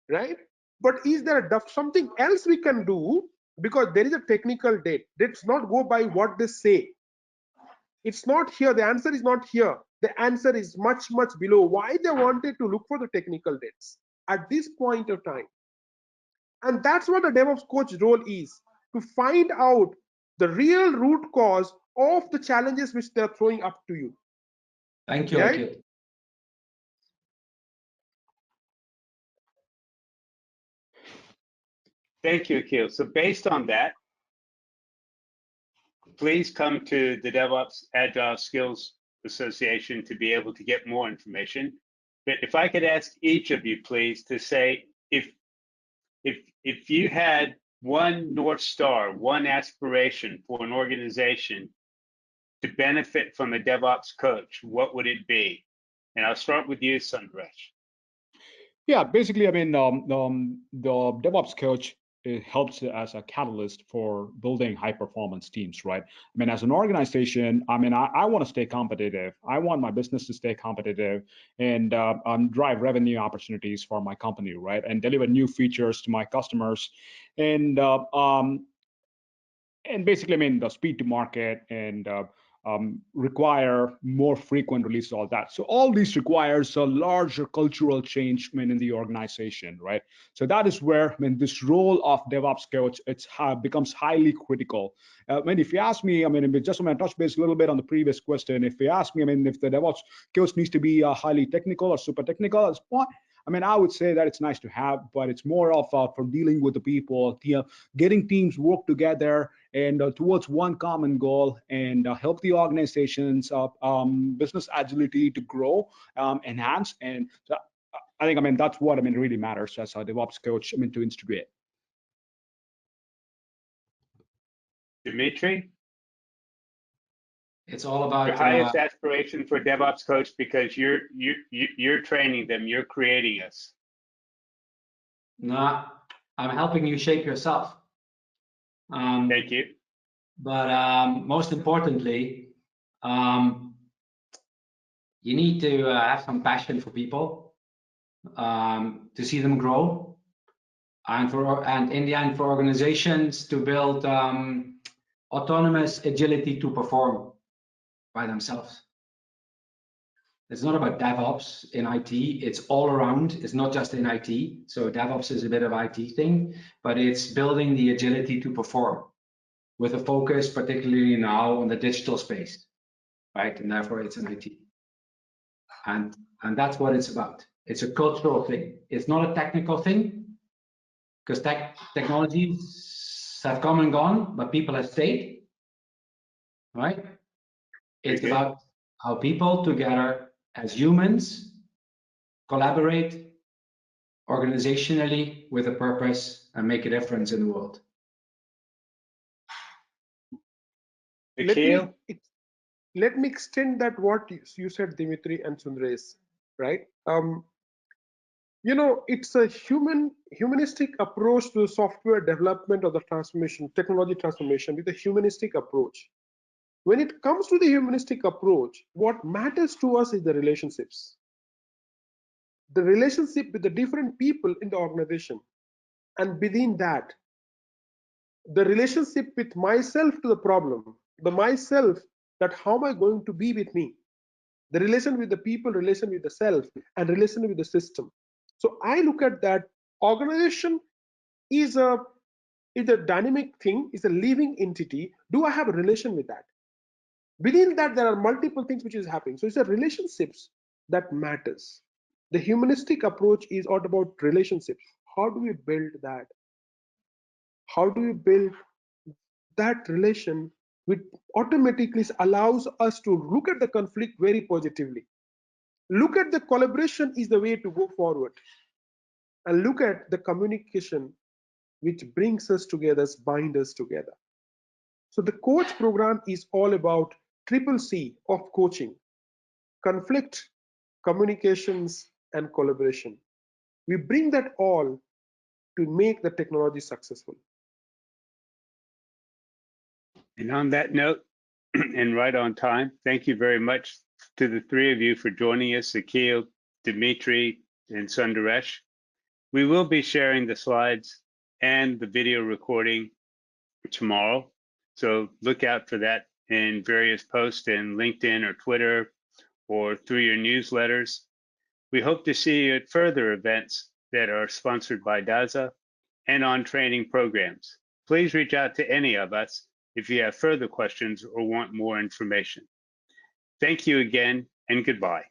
right? But is there something else we can do? Because there is a technical date. Let's not go by what they say. It's not here. The answer is not here. The answer is much, much below. Why they wanted to look for the technical dates at this point of time. And that's what the DevOps coach role is, to find out the real root cause of the challenges which they're throwing up to you. Thank you, Akil. Thank you, Akil. So based on that, please come to the DevOps Agile Skills Association to be able to get more information. But if I could ask each of you, please, to say if you had one North Star, one aspiration for an organization to benefit from a DevOps coach, what would it be? And I'll start with you, Sundaresh. Yeah, basically, I mean, the DevOps coach, it helps as a catalyst for building high performance teams, right? I mean, as an organization, I mean, I want to stay competitive. I want my business to stay competitive and drive revenue opportunities for my company, right? And deliver new features to my customers. And basically, I mean, the speed to market and require more frequent releases, all that. So all these requires a larger cultural change, I mean, in the organization, right? So that is where, I mean, this role of DevOps coach, becomes highly critical. I mean, if you ask me, I mean, just want to touch base a little bit on the previous question. If you ask me, I mean, if the DevOps coach needs to be highly technical or super technical at this point, I mean, I would say that it's nice to have, but it's more of for dealing with the people, getting teams work together and towards one common goal, and help the organization's business agility to grow, enhance. And so I think, I mean, that's what, I mean, really matters as a DevOps coach, I mean, to integrate. Dimitri? It's all about your highest aspiration for DevOps coach, because you're training them, you're creating us. No, I'm helping you shape yourself. Thank you. But most importantly, you need to have some passion for people, to see them grow, and in the end, for organizations to build autonomous agility to perform by themselves. It's not about DevOps in IT, it's all around, it's not just in IT. So DevOps is a bit of IT thing, but it's building the agility to perform with a focus particularly now on the digital space, right? And therefore it's an IT. And that's what it's about. It's a cultural thing. It's not a technical thing, because technologies have come and gone, but people have stayed, right? It's about how people together as humans collaborate organizationally with a purpose and make a difference in the world. Let me extend that what you said, Dimitri and Sundaresh, right? You know, it's a humanistic approach to software development or the transformation, technology transformation with a humanistic approach. When it comes to the humanistic approach, what matters to us is the relationships. The relationship with the different people in the organization. And within that, the relationship with myself to the problem, the myself, that how am I going to be with me? The relation with the people, relation with the self, and relation with the system. So I look at that organization is a dynamic thing, is a living entity. Do I have a relation with that? Within that, there are multiple things which is happening. So it's the relationships that matters. The humanistic approach is all about relationships. How do we build that? How do we build that relation which automatically allows us to look at the conflict very positively? Look at the collaboration is the way to go forward. And look at the communication which brings us together, binds us together. So the coach program is all about triple C of coaching: conflict, communications, and collaboration. We bring that all to make the technology successful. And on that note, and right on time, thank you very much to the three of you for joining us, Akhil, Dimitri, and Sundaresh. We will be sharing the slides and the video recording tomorrow. So look out for that in various posts in LinkedIn or Twitter or through your newsletters. We hope to see you at further events that are sponsored by DASA and on training programs. Please reach out to any of us if you have further questions or want more information. Thank you again, and goodbye.